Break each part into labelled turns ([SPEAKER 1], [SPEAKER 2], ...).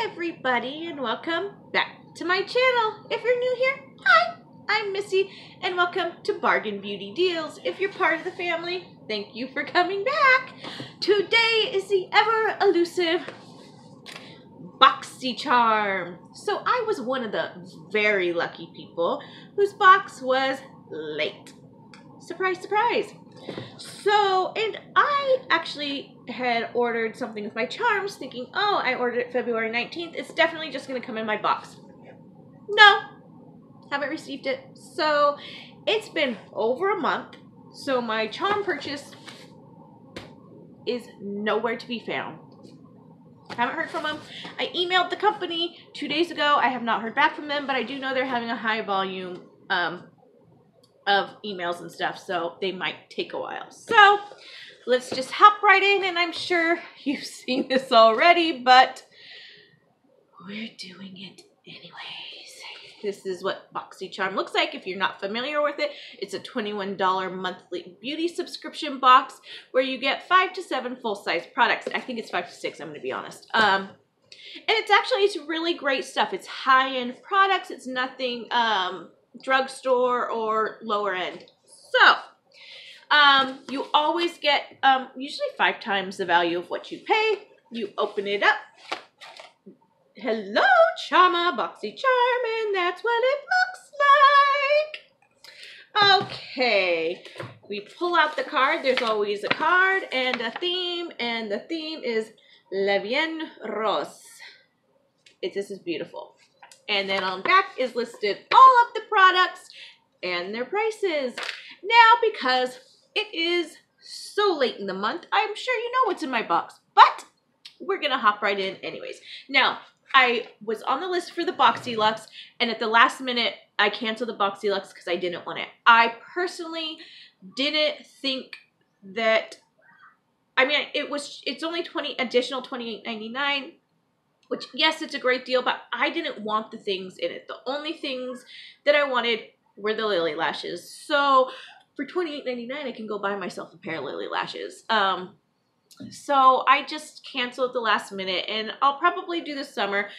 [SPEAKER 1] everybody, and welcome back to my channel. If you're new here, hi, I'm Missy, and welcome to Bargain Beauty Deals. If you're part of the family, thank you for coming back. Today is the ever elusive Boxy charm. So I was one of the very lucky people whose box was late. Surprise, surprise. So, and I actually had ordered something with my charms thinking, oh, I ordered it February 19th. It's definitely just going to come in my box. No, haven't received it. So, it's been over a month. So, my charm purchase is nowhere to be found. Haven't heard from them. I emailed the company 2 days ago. I have not heard back from them, but I do know they're having a high volume of emails and stuff, so they might take a while. So let's just hop right in, and I'm sure you've seen this already, but we're doing it anyways. This is what Boxy Charm looks like. If you're not familiar with it, it's a $21 monthly beauty subscription box where you get 5 to 7 full-size products. I think it's 5 to 6, I'm going to be honest. And it's really great stuff. It's high-end products. It's nothing drugstore or lower end. So you always get usually 5 times the value of what you pay. You open it up. Hello, Charma, Boxy Charm, and that's what it looks like. Okay, we pull out the card. There's always a card and a theme, and the theme is La Bien Rose. This is beautiful. And then on back is listed all of the products and their prices. Now, because it is so late in the month, I'm sure you know what's in my box, but we're going to hop right in anyways. Now, I was on the list for the Boxy Luxe, and at the last minute, I canceled the Boxy Luxe because I didn't want it. I personally didn't think that, I mean, it's only additional $28.99. Which, yes, it's a great deal, but I didn't want the things in it. The only things that I wanted were the lily lashes. So for $28.99, I can go buy myself a pair of lily lashes. So I just canceled at the last minute, and I'll probably do this summer.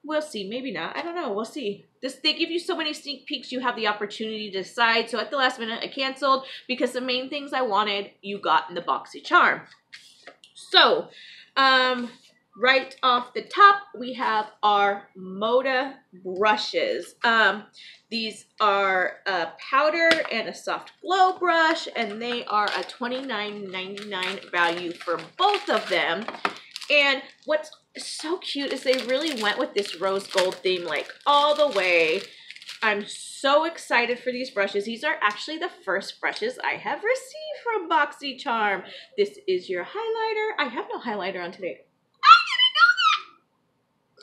[SPEAKER 1] We'll see. Maybe not. I don't know. We'll see. They give you so many sneak peeks, you have the opportunity to decide. So at the last minute, I canceled because the main things I wanted, you got in the Boxy Charm. So, right off the top, we have our Moda brushes. These are a powder and a soft glow brush, and they are a $29.99 value for both of them. And what's so cute is they really went with this rose gold theme like all the way. I'm so excited for these brushes. These are actually the first brushes I have received from Boxy Charm. This is your highlighter. I have no highlighter on today.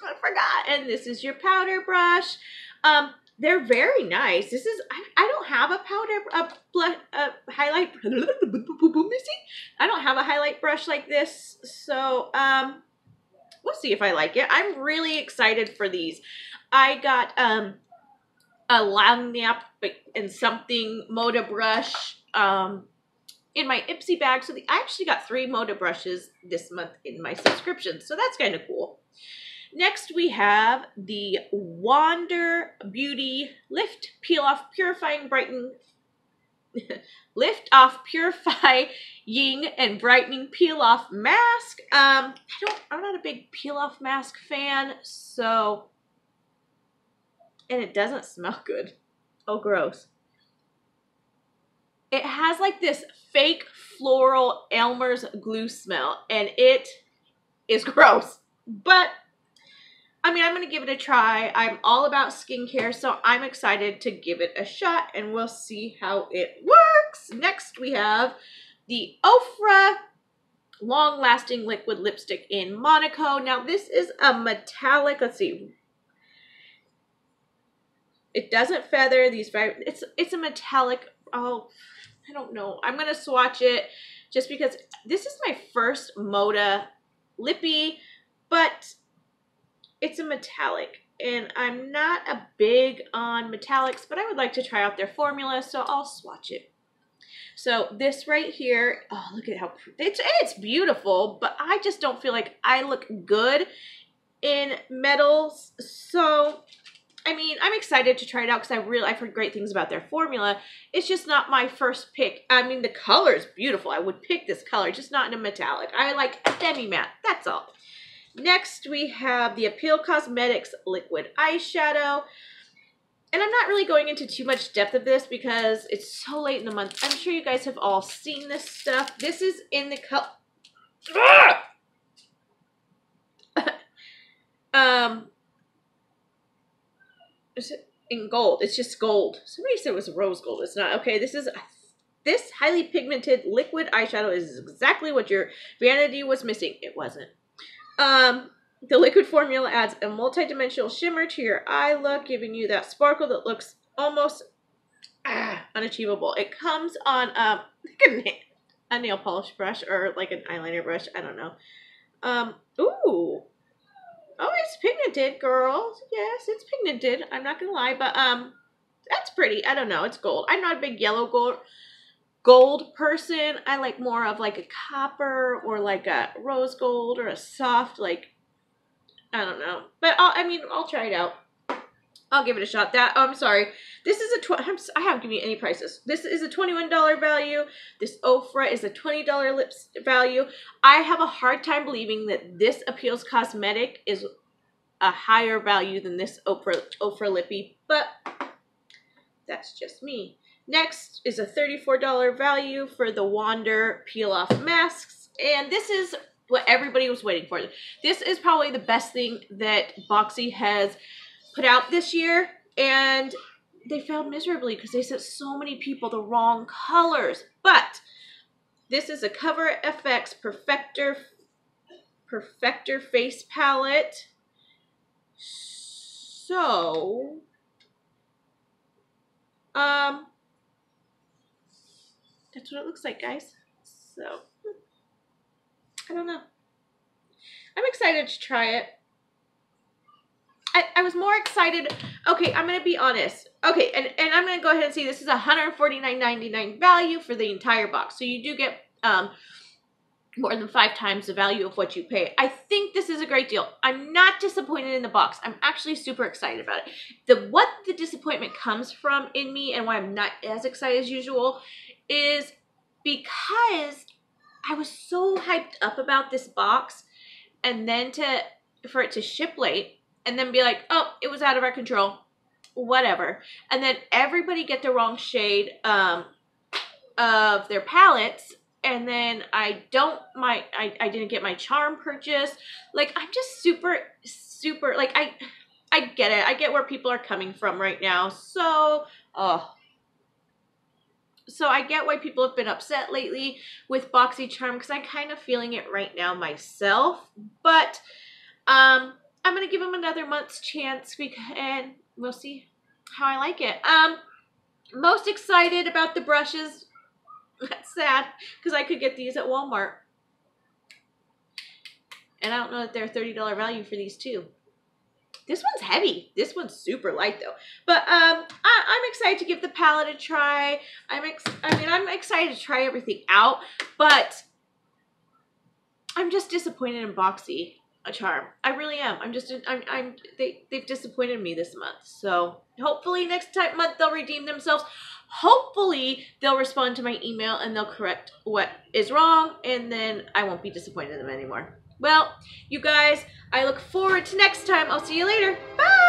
[SPEAKER 1] I forgot. And this is your powder brush. They're very nice. This is, I don't have a highlight, I don't have a highlight brush like this. So, we'll see if I like it. I'm really excited for these. I got, a Lagniappe and something Moda brush, in my Ipsy bag. So I actually got 3 Moda brushes this month in my subscription. So that's kind of cool. Next, we have the Wander Beauty Lift Peel Off Purifying Brighten Lift Off Purifying and Brightening Peel Off Mask. I'm not a big peel off mask fan, so, and it doesn't smell good. Oh, gross. It has like this fake floral Elmer's glue smell, and it is gross, but I mean, I'm going to give it a try. I'm all about skincare, so I'm excited to give it a shot, and we'll see how it works. Next, we have the Ofra Long Lasting Liquid Lipstick in Monaco. Now, this is a metallic, let's see. It doesn't feather. It's a metallic, oh, I don't know. I'm going to swatch it just because this is my first Moda lippy, but it's a metallic, and I'm not a big on metallics, but I would like to try out their formula, so I'll swatch it. So this right here, oh, look at how it's beautiful, but I just don't feel like I look good in metals. So, I mean, I'm excited to try it out because I've heard great things about their formula. It's just not my first pick. I mean, the color is beautiful. I would pick this color, just not in a metallic. I like a demi-matte, that's all. Next, we have the Appeal Cosmetics Liquid Eyeshadow. And I'm not really going into too much depth of this because it's so late in the month. I'm sure you guys have all seen this stuff. This is in the color... Is it in gold? It's just gold. Somebody said it was rose gold. It's not. Okay, this highly pigmented liquid eyeshadow is exactly what your vanity was missing. It wasn't. The liquid formula adds a multi-dimensional shimmer to your eye look, giving you that sparkle that looks almost unachievable. It comes on a nail polish brush or like an eyeliner brush. I don't know. Ooh. Oh, it's pigmented, girls. Yes, it's pigmented. I'm not gonna lie, but that's pretty. I don't know. It's gold. I'm not a big yellow gold person. I like more of like a copper or like a rose gold or a soft, like, I don't know. But I'll try it out. I'll give it a shot. I'm sorry. This is I haven't given you any prices. This is a $21 value. This Ofra is a $20 lips value. I have a hard time believing that this Appeals Cosmetic is a higher value than this Ofra Lippy, but that's just me. Next is a $34 value for the Wander Peel Off Masks, and this is what everybody was waiting for. This is probably the best thing that Boxy has put out this year, and they failed miserably because they sent so many people the wrong colors. But this is a Cover FX Perfector Face Palette. So, that's what it looks like, guys. So, I don't know. I'm excited to try it. I was more excited. Okay, I'm going to be honest. Okay, and I'm going to go ahead and say this is a $149.99 value for the entire box. So you do get more than 5 times the value of what you pay. I think this is a great deal. I'm not disappointed in the box. I'm actually super excited about it. What the disappointment comes from in me and why I'm not as excited as usual is because I was so hyped up about this box, and then for it to ship late, and then be like, oh, it was out of our control, whatever. And then everybody get the wrong shade of their palettes, and then I didn't get my charm purchase. Like, I'm just super, like, I get it. I get where people are coming from right now. So, so I get why people have been upset lately with Boxy Charm, because I'm kind of feeling it right now myself. But, I'm going to give them another month's chance, and we'll see how I like it. Most excited about the brushes. That's sad, because I could get these at Walmart. And I don't know that they're $30 value for these too. This one's heavy. This one's super light though. But I'm excited to give the palette a try. I'm excited to try everything out, but I'm just disappointed in Boxy Charm. I really am. They've disappointed me this month. So hopefully next month they'll redeem themselves. Hopefully they'll respond to my email and they'll correct what is wrong, and then I won't be disappointed in them anymore. Well, you guys, I look forward to next time. I'll see you later. Bye!